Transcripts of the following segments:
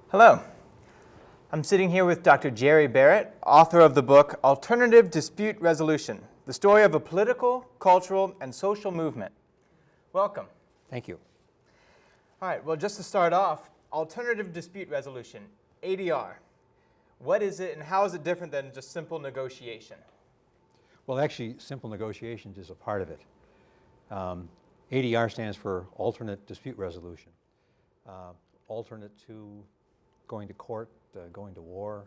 Hello. I'm sitting here with Dr. Jerry Barrett, author of the book Alternative Dispute Resolution, the story of a political, cultural, and social movement. Welcome. Thank you. All right, well, just to start off, Alternative Dispute Resolution, ADR. What is it and how is it different than just simple negotiation? Well, actually, simple negotiations is a part of it. ADR stands for Alternate Dispute Resolution. Alternate to going to court, going to war,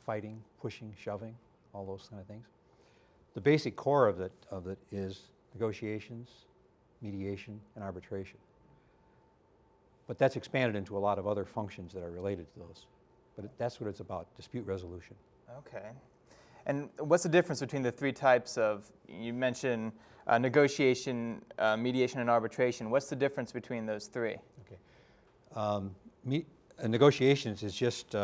fighting, pushing, shoving, all those kind of things. The basic core of it is negotiations, mediation, and arbitration. But that's expanded into a lot of other functions that are related to those. But that's what it's about, dispute resolution. Okay. And what's the difference between the three types of, you mentioned negotiation, mediation, and arbitration. What's the difference between those three? Okay. Negotiations is just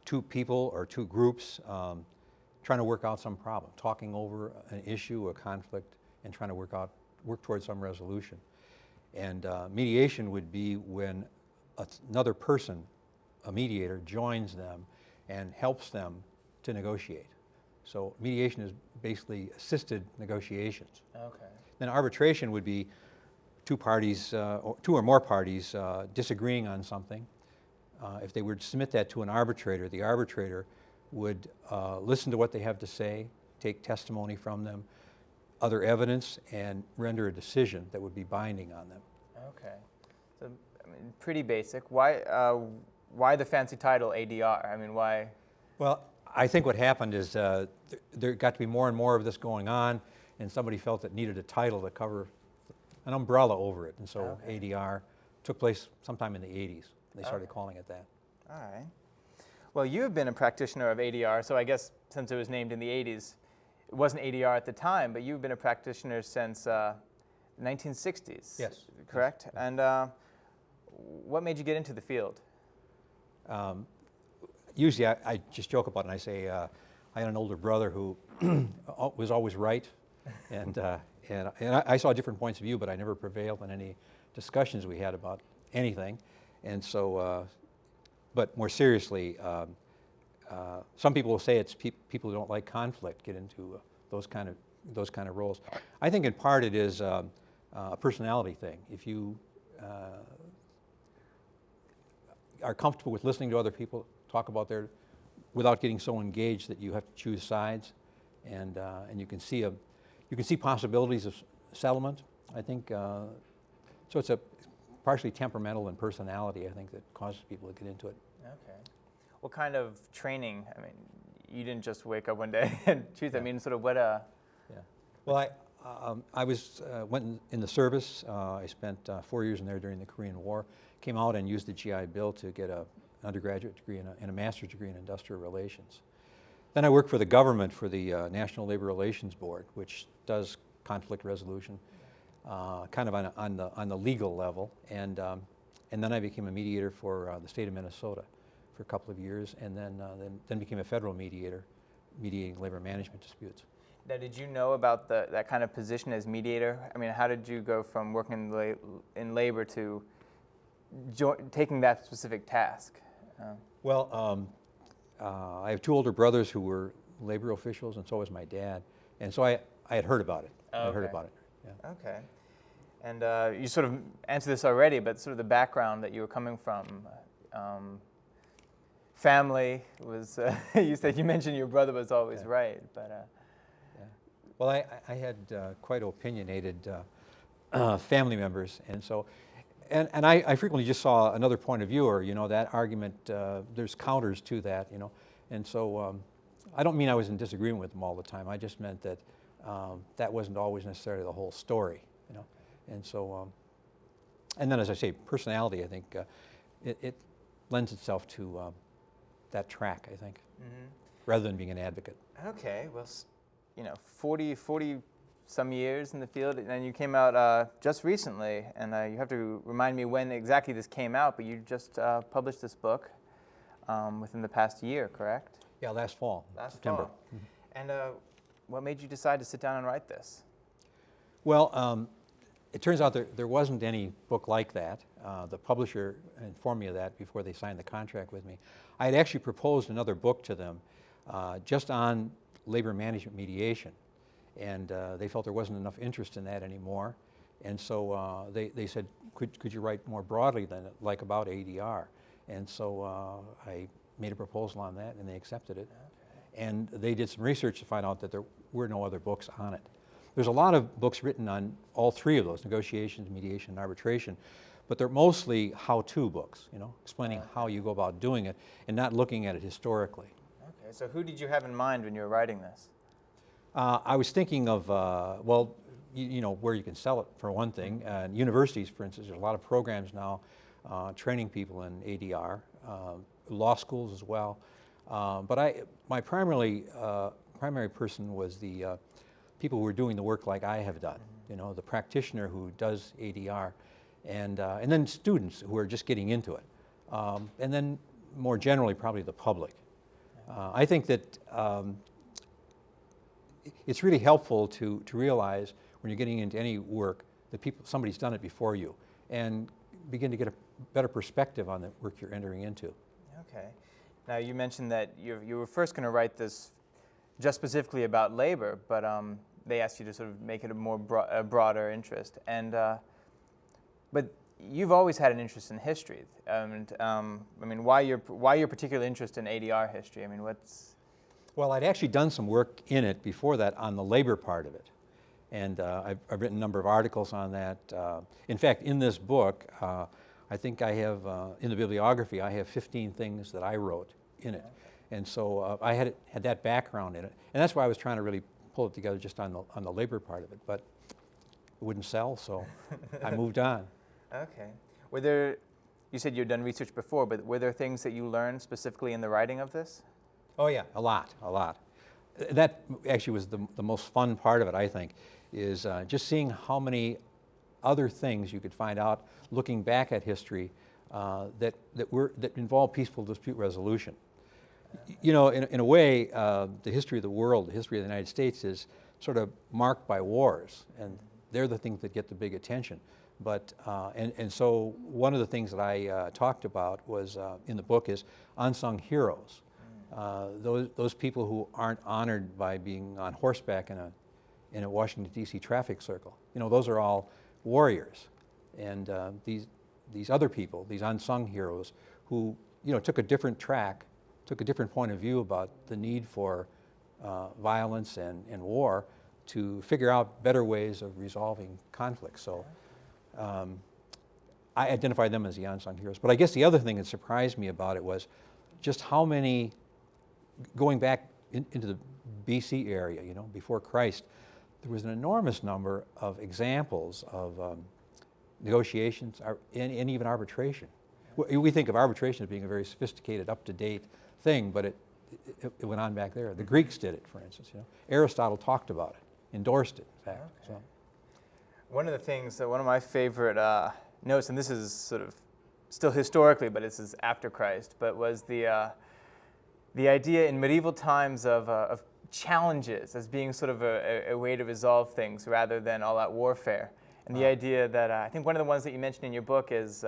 two people or two groups trying to work out some problem, talking over an issue, a conflict, and trying to work towards some resolution. And mediation would be when another person, a mediator, joins them and helps them to negotiate. So mediation is basically assisted negotiations. Okay. Then arbitration would be two parties, or two or more parties disagreeing on something. If they were to submit that to an arbitrator, the arbitrator would listen to what they have to say, take testimony from them, other evidence, and render a decision that would be binding on them. Okay. So, I mean, pretty basic. Why the fancy title ADR? I mean, why? Well, I think what happened is there got to be more and more of this going on, and somebody felt it needed a title to cover an umbrella over it, and so ADR took place sometime in the 80s. They started calling it that. All right. Well, you've been a practitioner of ADR, so I guess since it was named in the 80s, it wasn't ADR at the time, but you've been a practitioner since 1960s. Yes. Correct? Yes. And what made you get into the field? Usually I just joke about it and I say I had an older brother who was always right, and I saw different points of view, but I never prevailed in any discussions we had about anything. And so, but more seriously, some people will say it's people who don't like conflict get into those kind of roles. I think in part it is a personality thing. If you are comfortable with listening to other people talk about without getting so engaged that you have to choose sides, and you can see possibilities of settlement. I think so. It's a partially temperamental and personality, I think, that causes people to get into it. Okay. What kind of training? I mean, you didn't just wake up one day and choose. Yeah. I mean, sort of what? Yeah. Well, I went in the service. I spent 4 years in there during the Korean War. Came out and used the GI Bill to get an undergraduate degree and a master's degree in industrial relations. Then I worked for the government for the National Labor Relations Board, which does conflict resolution, kind of on the legal level, and then I became a mediator for the state of Minnesota for a couple of years, and then became a federal mediator, mediating labor management disputes. Now, did you know about that kind of position as mediator? I mean, how did you go from working in labor to taking that specific task? Well, I have two older brothers who were labor officials, and so was my dad, and so I had heard about it. I had heard about it. Yeah. Okay. And you sort of answered this already, but sort of the background that you were coming from, family was, you mentioned your brother was always right, but. Yeah. Well, I had quite opinionated family members, and so, and I frequently just saw another point of view, or, that argument, there's counters to that, and so I don't mean I was in disagreement with them all the time. I just meant that that wasn't always necessarily the whole story, and so, and then as I say, personality, I think it lends itself to that track, I think, rather than being an advocate. Okay, well, 40 some years in the field, and you came out just recently, and you have to remind me when exactly this came out, but you just published this book within the past year, correct? Yeah, last fall, September. Fall. And what made you decide to sit down and write this? Well, it turns out there wasn't any book like that. The publisher informed me of that before they signed the contract with me. I had actually proposed another book to them just on labor management mediation, and they felt there wasn't enough interest in that anymore. And so they said, could you write more broadly than like about ADR? And so I made a proposal on that, and they accepted it. Okay. And they did some research to find out that there were no other books on it. There's a lot of books written on all three of those, negotiations, mediation, and arbitration, but they're mostly how-to books, you know, explaining how you go about doing it and not looking at it historically. Okay, so who did you have in mind when you were writing this? I was thinking of, well, you know, where you can sell it, for one thing. Universities, for instance, there's a lot of programs now training people in ADR, law schools as well. But my primary person was the people who are doing the work like I have done, you know, the practitioner who does ADR, and then students who are just getting into it, and then more generally probably the public. I think that it's really helpful to realize when you're getting into any work that somebody's done it before you, and begin to get a better perspective on the work you're entering into. Okay. Now you mentioned that you were first going to write this just specifically about labor, but they asked you to sort of make it a more broader interest. And but you've always had an interest in history. I mean, why your particular interest in ADR history? I mean, what's... Well, I'd actually done some work in it before that on the labor part of it. And I've written a number of articles on that. In fact, in this book, I think I have, in the bibliography, I have 15 things that I wrote in it. Okay. And so I had that background in it. And that's why I was trying to really pull it together just on the labor part of it. But it wouldn't sell, so I moved on. Okay. Were there, you said you'd done research before, but were there things that you learned specifically in the writing of this? Oh yeah, a lot. That actually was the most fun part of it, I think, is just seeing how many other things you could find out looking back at history that involve peaceful dispute resolution. You know, in a way, the history of the world, the history of the United States is sort of marked by wars, and they're the things that get the big attention. But, and so one of the things that I talked about was, in the book, is unsung heroes. Those people who aren't honored by being on horseback in a Washington, D.C. traffic circle. You know, those are all warriors. And these other people, these unsung heroes, who, you know, took a different track, took a different point of view about the need for violence and war to figure out better ways of resolving conflicts. So I identify them as the unsung heroes. But I guess the other thing that surprised me about it was just how many, going back into the BC area, you know, before Christ, there was an enormous number of examples of negotiations and even arbitration. We think of arbitration as being a very sophisticated, up-to-date thing, but it went on back there. The Greeks did it, for instance. You know, Aristotle talked about it, endorsed it, in fact. Okay. So. One of the things that one of my favorite notes, and this is sort of still historically, but this is after Christ, but was the idea in medieval times of challenges as being sort of a way to resolve things rather than all-out warfare. And the idea that I think one of the ones that you mentioned in your book is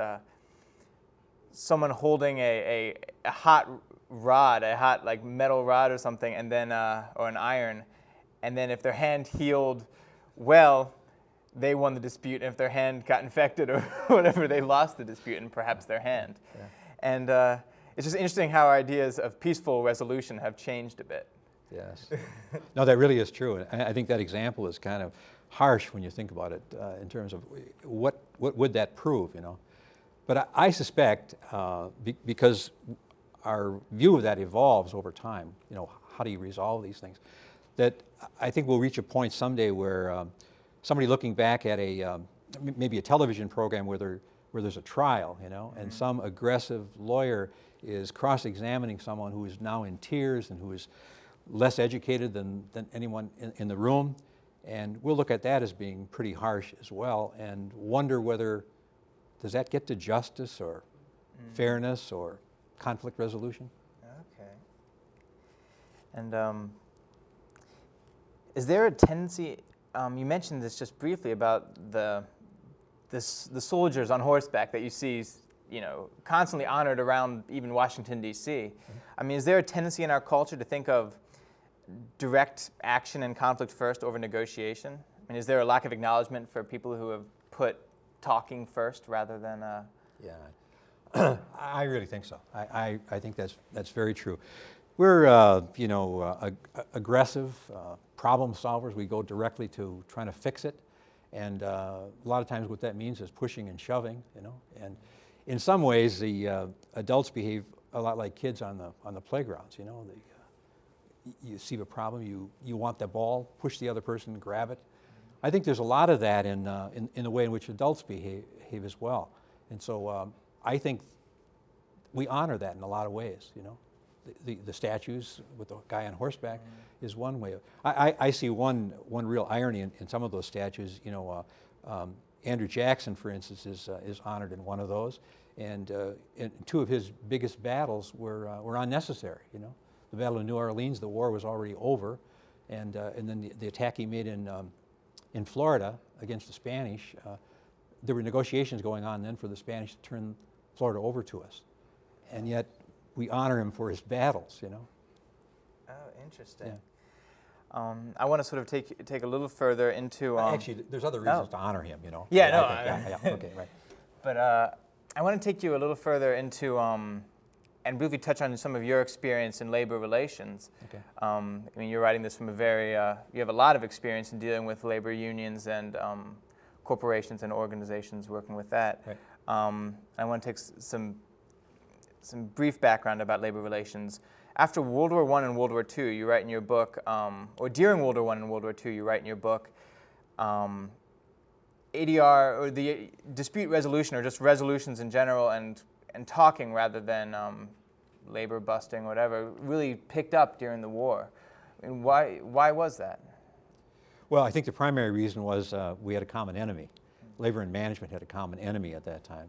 someone holding a hot rod, a hot like metal rod or something, and then or an iron, and then if their hand healed well, they won the dispute, and if their hand got infected or whatever, they lost the dispute and perhaps their hand. Yeah. And it's just interesting how ideas of peaceful resolution have changed a bit. Yes. No, that really is true. And I think that example is kind of harsh when you think about it in terms of what would that prove, you know. But I suspect, because our view of that evolves over time, you know, how do you resolve these things, that I think we'll reach a point someday where somebody looking back at maybe a television program where there's a trial, you know, and some aggressive lawyer is cross-examining someone who is now in tears and who is less educated than anyone in the room, and we'll look at that as being pretty harsh as well and wonder whether, does that get to justice or fairness or conflict resolution? Okay. And is there a tendency, you mentioned this just briefly about the the soldiers on horseback that you see, constantly honored around even Washington, D.C. Mm-hmm. I mean, is there a tendency in our culture to think of direct action and conflict first over negotiation? I mean, is there a lack of acknowledgement for people who have put talking first rather than... Yeah, I really think so. I think that's very true. We're, aggressive problem solvers. We go directly to trying to fix it. And a lot of times what that means is pushing and shoving, And in some ways, the adults behave a lot like kids on the playgrounds, you see a problem, you want the ball, push the other person, grab it. I think there's a lot of that in the way in which adults behave as well. And so I think we honor that in a lot of ways, The statues with the guy on horseback is one way. I see one real irony in some of those statues. Andrew Jackson, for instance, is honored in one of those, and two of his biggest battles were unnecessary. The Battle of New Orleans, the war was already over, and then the attack he made in Florida against the Spanish. There were negotiations going on then for the Spanish to turn Florida over to us, and yet we honor him for his battles, Oh, interesting. Yeah. I want to sort of take a little further into... Actually, there's other reasons to honor him, Yeah, okay, right. But I want to take you a little further into, and briefly touch on some of your experience in labor relations. Okay. I mean, you're writing this from you have a lot of experience in dealing with labor unions and corporations and organizations working with that. Right. I want to take some brief background about labor relations. After World War I and World War II, you write in your book, or during World War I and World War II, you write in your book, ADR, or the dispute resolution, or just resolutions in general, and talking rather than labor busting or whatever, really picked up during the war. I mean, why was that? Well, I think the primary reason was we had a common enemy. Labor and management had a common enemy at that time,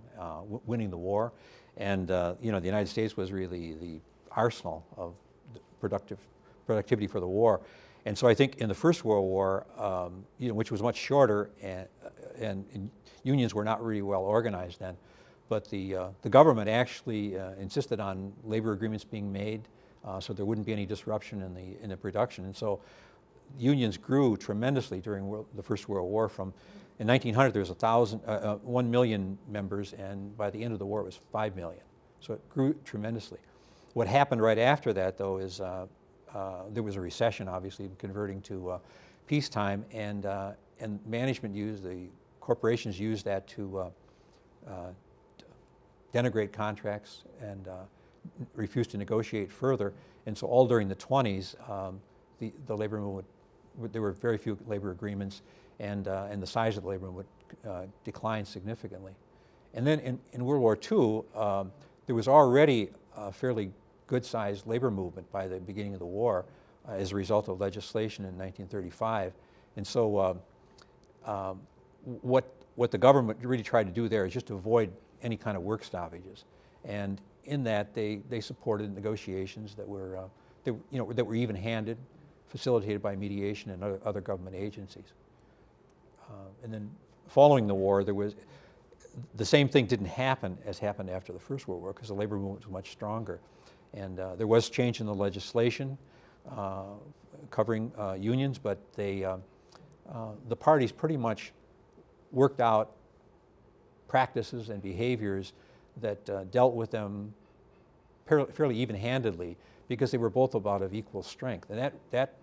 winning the war. And the United States was really the arsenal of productivity for the war. And so I think in the First World War, which was much shorter, and unions were not really well organized then, but the government actually insisted on labor agreements being made so there wouldn't be any disruption in the production. And so unions grew tremendously during the First World War. In 1900, there was 1 million members, and by the end of the war, it was 5 million. So it grew tremendously. What happened right after that, though, is there was a recession, obviously, converting to peacetime, and the corporations used that to denigrate contracts and refuse to negotiate further. And so all during the 20s, the labor movement, there were very few labor agreements, and the size of the labor movement declined significantly. And then in World War II, there was already a fairly good-sized labor movement by the beginning of the war as a result of legislation in 1935. And so what the government really tried to do there is just to avoid any kind of work stoppages. And in that, they supported negotiations that were even-handed, facilitated by mediation and other government agencies. And then following the war, the same thing didn't happen as happened after the First World War, because the labor movement was much stronger. And there was change in the legislation covering unions, but the parties pretty much worked out practices and behaviors that dealt with them fairly even-handedly, because they were both about of equal strength. And that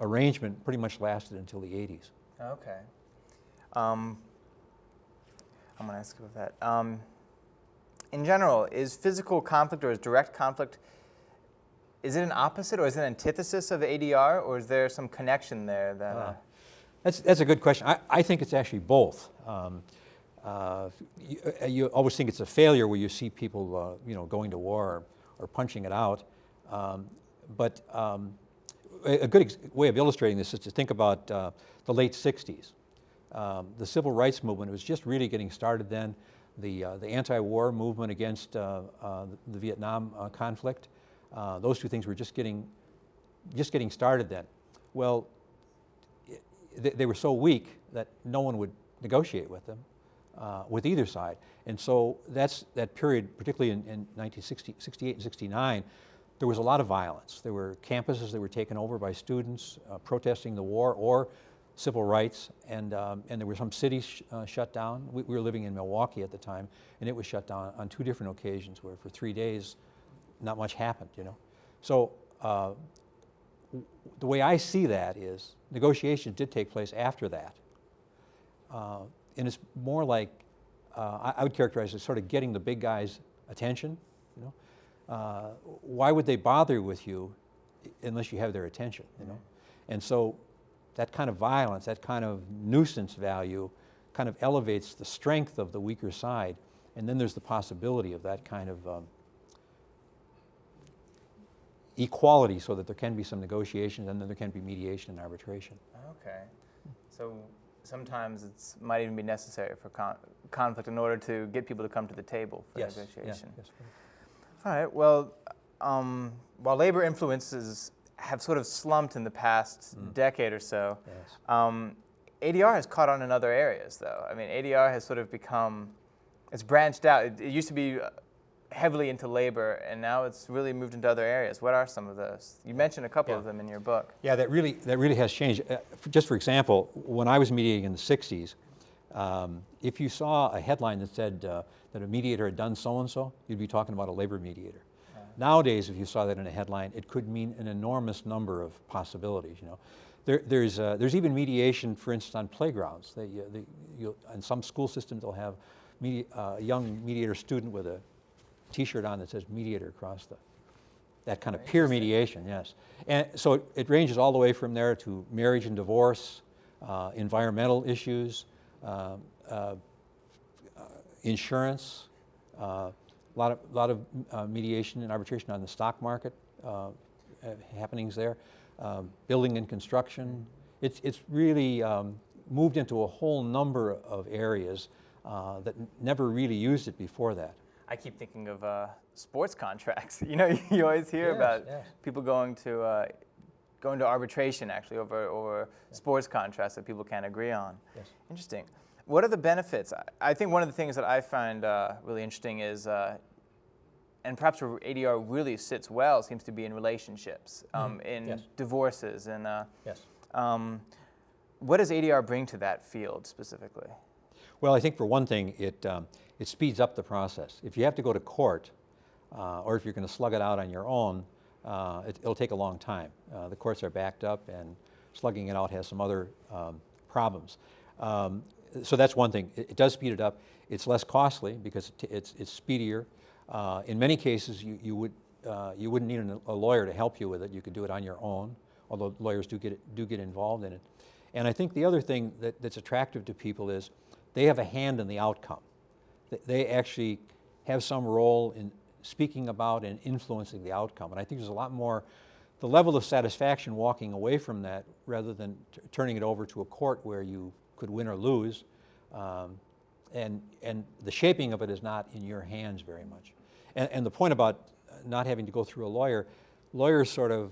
arrangement pretty much lasted until the 80s. Okay. I'm going to ask you about that. In general, is physical conflict or is direct conflict, is it an opposite or is it an antithesis of ADR, or is there some connection there? That's a good question. I think it's actually both. You always think it's a failure where you see people going to war or punching it out. But a good way of illustrating this is to think about the late 60s. The civil rights movement was just really getting started then. The anti-war movement against the Vietnam conflict, those two things were just getting started then. Well, they were so weak that no one would negotiate with them. with either side. And so that's that period, particularly in 1968 and 69, there was a lot of violence. There were campuses that were taken over by students protesting the war or civil rights, and there were some cities shut down. We were living in Milwaukee at the time, and it was shut down on 2 different occasions where for 3 days not much happened, you know. So the way I see that is negotiations did take place after that. And it's more like, I would characterize it as sort of getting the big guys' attention, you know. Why would they bother with you unless you have their attention, you know? And so that kind of violence, that kind of nuisance value kind of elevates the strength of the weaker side, and then there's the possibility of that kind of equality so that there can be some negotiations and then there can be mediation and arbitration. Okay. So sometimes it might even be necessary for conflict in order to get people to come to the table for negotiation. Yes. All right. Well, while labor influences have sort of slumped in the past decade or so, ADR has caught on in other areas, though. I mean, ADR has sort of it's branched out. It used to be heavily into labor, and now it's really moved into other areas. What are some of those? You mentioned a couple of them in your book. Yeah, that really has changed. Just for example, when I was mediating in the 60s, if you saw a headline that said that a mediator had done so-and-so, you'd be talking about a labor mediator. Nowadays, if you saw that in a headline, it could mean an enormous number of possibilities, you know. There's even mediation, for instance, on playgrounds. In some school systems, they'll have a young mediator student with a T-shirt on that says mediator across that kind of peer mediation, yes. And so it ranges all the way from there to marriage and divorce, environmental issues, insurance, a lot of mediation and arbitration on the stock market happenings there, building and construction. It's really moved into a whole number of areas that never really used it before that. I keep thinking of sports contracts. You know, you always hear about people going to arbitration actually over sports contracts that people can't agree on. Yes. Interesting. What are the benefits? I think one of the things that I find really interesting is, and perhaps where ADR really sits well, seems to be in relationships, in divorces, and what does ADR bring to that field specifically? Well, I think for one thing, it speeds up the process. If you have to go to court, or if you're going to slug it out on your own, it'll take a long time. The courts are backed up, and slugging it out has some other problems. So that's one thing. It does speed it up. It's less costly because it's speedier. In many cases, you wouldn't need a lawyer to help you with it. You could do it on your own, although lawyers do get involved in it. And I think the other thing that's attractive to people is they have a hand in the outcome. They actually have some role in speaking about and influencing the outcome. And I think there's a lot more, the level of satisfaction walking away from that rather than turning it over to a court where you could win or lose. And the shaping of it is not in your hands very much. And the point about not having to go through a lawyer, lawyers sort of,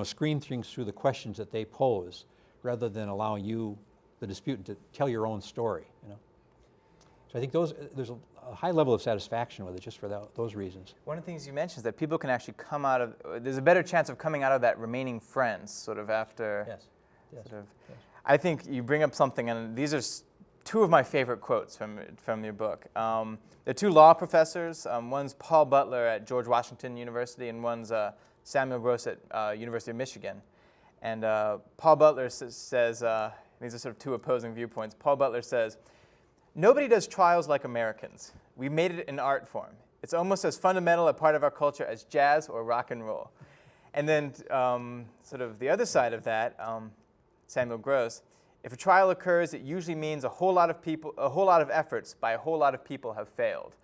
screen things through the questions that they pose rather than allowing you, the disputant, to tell your own story, So I think there's a high level of satisfaction with it just for those reasons. One of the things you mentioned is that people can actually come out of, there's a better chance of coming out of that remaining friends sort of after. Yes. I think you bring up something, and these are two of my favorite quotes from your book. They're two law professors. One's Paul Butler at George Washington University, and one's Samuel Gross at University of Michigan. And Paul Butler says, these are sort of two opposing viewpoints. Paul Butler says, "Nobody does trials like Americans. We made it an art form. It's almost as fundamental a part of our culture as jazz or rock and roll." And then sort of the other side of that, Samuel Gross, "If a trial occurs, it usually means a whole lot of efforts by a whole lot of people have failed."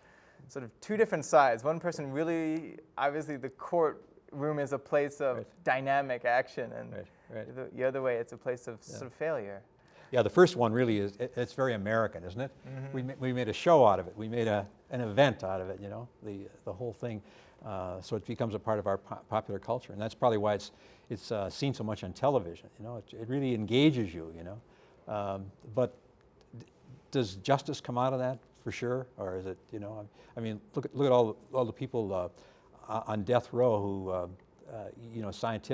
Sort of two different sides. One person really, obviously the courtroom is a place of dynamic action, and the other way, it's a place of sort of failure. Yeah, the first one really is, it's very American, isn't it? Mm-hmm. We made a show out of it. We made an event out of it, the whole thing. So it becomes a part of our popular culture. And that's probably why it's seen so much on television. It really engages you, But does justice come out of that for sure, or is it, you know, I mean, look at all the people on death row who, you know, science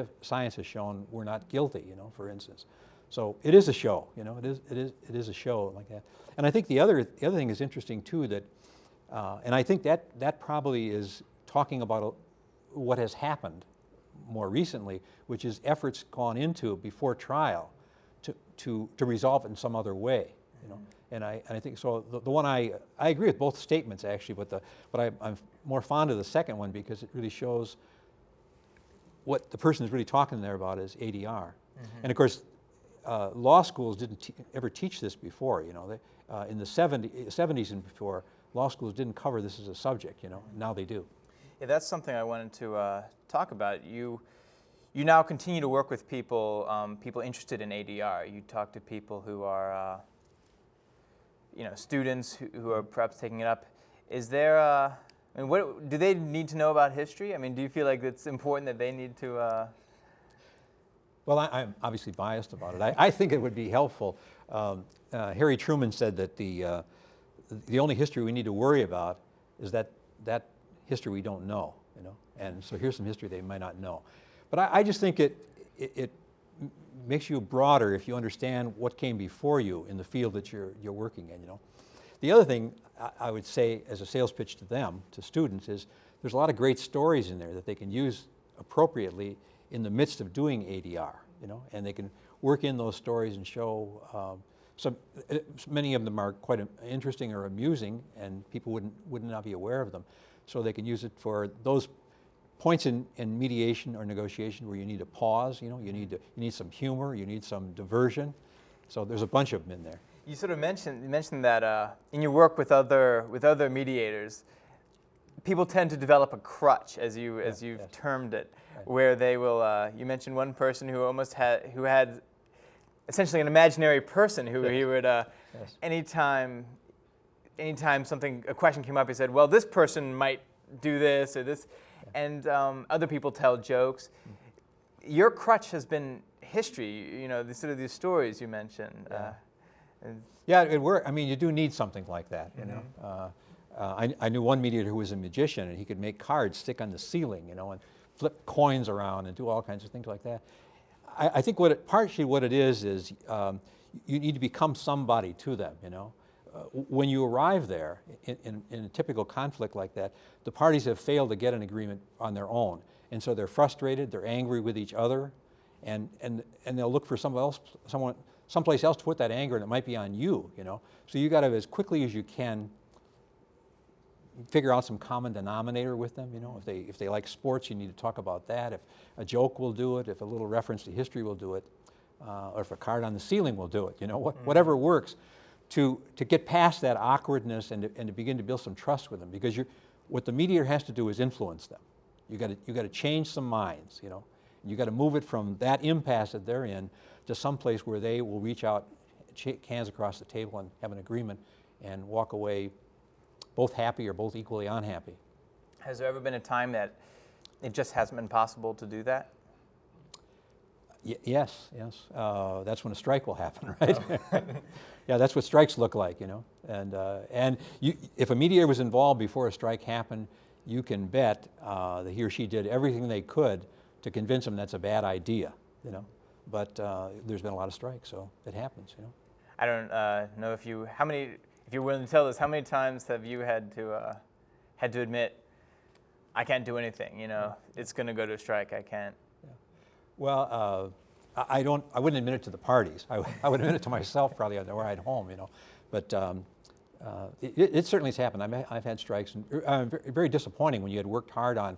has shown were not guilty, you know, for instance. So it is a show, you know, it is a show like that. And I think the other thing is interesting too, that, and I think that probably is talking about what has happened more recently, which is efforts gone into before trial to resolve it in some other way, you know. And I think so. The one I agree with both statements actually, but I'm more fond of the second one because it really shows what the person is really talking there about is ADR. Mm-hmm. And of course, law schools didn't ever teach this before. You know, in the 70s and before, law schools didn't cover this as a subject. You know, now they do. Yeah, that's something I wanted to talk about. You now continue to work with people people interested in ADR. You talk to people who are you know, students who are perhaps taking it up. Is there, I mean, what do they need to know about history? I mean, do you feel like it's important that they need to? Well, I'm obviously biased about it. I think it would be helpful. Harry Truman said that the only history we need to worry about is that history we don't know, you know. And so here's some history they might not know. But I just think it makes you broader if you understand what came before you in the field that you're working in, you know. The other thing I would say as a sales pitch to them, to students, is there's a lot of great stories in there that they can use appropriately in the midst of doing ADR, you know, and they can work in those stories and show many of them are quite interesting or amusing, and people would not be aware of them. So they can use it for those points in mediation or negotiation where you need to pause, you know, you need some humor, you need some diversion. So there's a bunch of them in there. You sort of mentioned that in your work with other mediators, people tend to develop a crutch, as you've termed it, right, where they will. You mentioned one person who had essentially an imaginary person who he would anytime a question came up, he said, well, this person might do this or this. And other people tell jokes. Your crutch has been history, you know, these stories you mentioned. Yeah, it worked. I mean, you do need something like that, you know. I knew one mediator who was a magician, and he could make cards stick on the ceiling, you know, and flip coins around and do all kinds of things like that. I think partially what it is you need to become somebody to them, you know. When you arrive there, in a typical conflict like that, the parties have failed to get an agreement on their own. And so they're frustrated, they're angry with each other, and they'll look for someplace else to put that anger, and it might be on you, you know. So you got to, as quickly as you can, figure out some common denominator with them, you know. If they like sports, you need to talk about that. If a joke will do it, if a little reference to history will do it, or if a card on the ceiling will do it, you know, whatever works. To get past that awkwardness and to begin to build some trust with them, because what the mediator has to do is influence them. You got to change some minds, you know. You got to move it from that impasse that they're in to some place where they will reach out, shake hands across the table, and have an agreement, and walk away both happy or both equally unhappy. Has there ever been a time that it just hasn't been possible to do that? Yes. That's when a strike will happen, right? Oh. Yeah, that's what strikes look like, you know. And if a mediator was involved before a strike happened, you can bet that he or she did everything they could to convince them that's a bad idea, you know. But there's been a lot of strikes, so it happens, you know. I don't know if you're willing to tell us, how many times have you had to admit, I can't do anything, you know, it's going to go to a strike, I can't. Well, I wouldn't admit it to the parties. I would admit it to myself probably on the ride home, you know. But it certainly has happened. I've had strikes, and very disappointing when you had worked hard on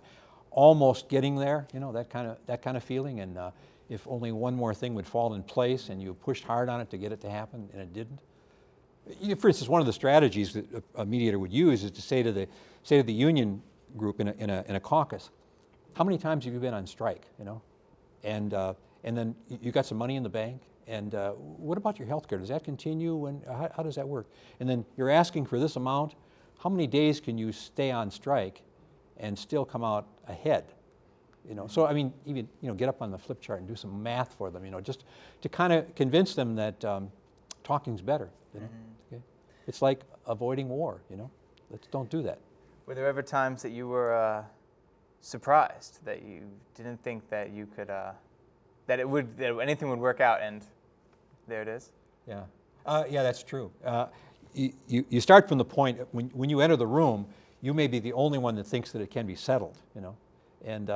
almost getting there, you know, that kind of feeling. And if only one more thing would fall in place, and you pushed hard on it to get it to happen, and it didn't. For instance, one of the strategies that a mediator would use is to say to the union group in a caucus, how many times have you been on strike, you know? And then you got some money in the bank, and what about your health care? Does that continue, and how does that work? And then you're asking for this amount. How many days can you stay on strike and still come out ahead? You know, so I mean, even, you know, get up on the flip chart and do some math for them, you know, just to kind of convince them that talking's better, you know. Mm-hmm. Okay. It's like avoiding war, you know? Don't do that. Were there ever times that you were surprised that you didn't think that you could, that anything would work out, and there it is? Yeah, yeah, that's true. You start from the point, when you enter the room, you may be the only one that thinks that it can be settled, you know? And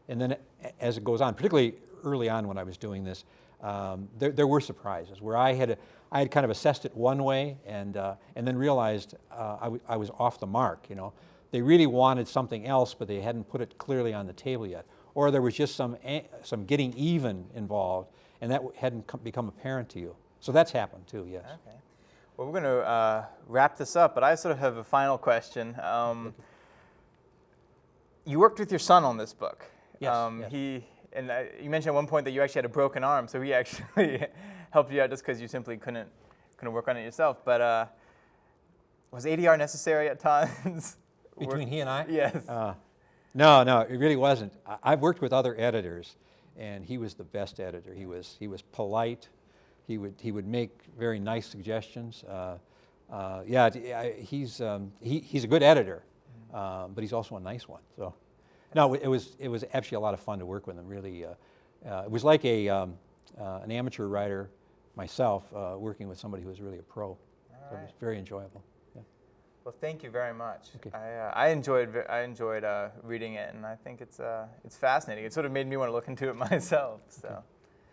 then as it goes on, particularly early on when I was doing this, there were surprises where I had kind of assessed it one way and then realized I was off the mark, you know? They really wanted something else, but they hadn't put it clearly on the table yet. Or there was just some getting even involved, and that hadn't become apparent to you. So that's happened too, yes. Okay. Well, we're going to wrap this up, but I sort of have a final question. You worked with your son on this book. Yes, yes. You mentioned at one point that you actually had a broken arm, so he actually helped you out just because you simply couldn't work on it yourself. But was ADR necessary at times? Between he and I? Yes. No, it really wasn't. I've worked with other editors, and he was the best editor. He was polite. He would make very nice suggestions. He's a good editor, but he's also a nice one. So, no, it was actually a lot of fun to work with him. Really, it was like an amateur writer myself working with somebody who was really a pro. So it was very enjoyable. Yeah. Well, thank you very much. Okay. I enjoyed reading it, and I think it's fascinating. It sort of made me want to look into it myself. So,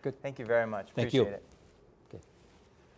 good. Thank you very much. Thank Appreciate you. it.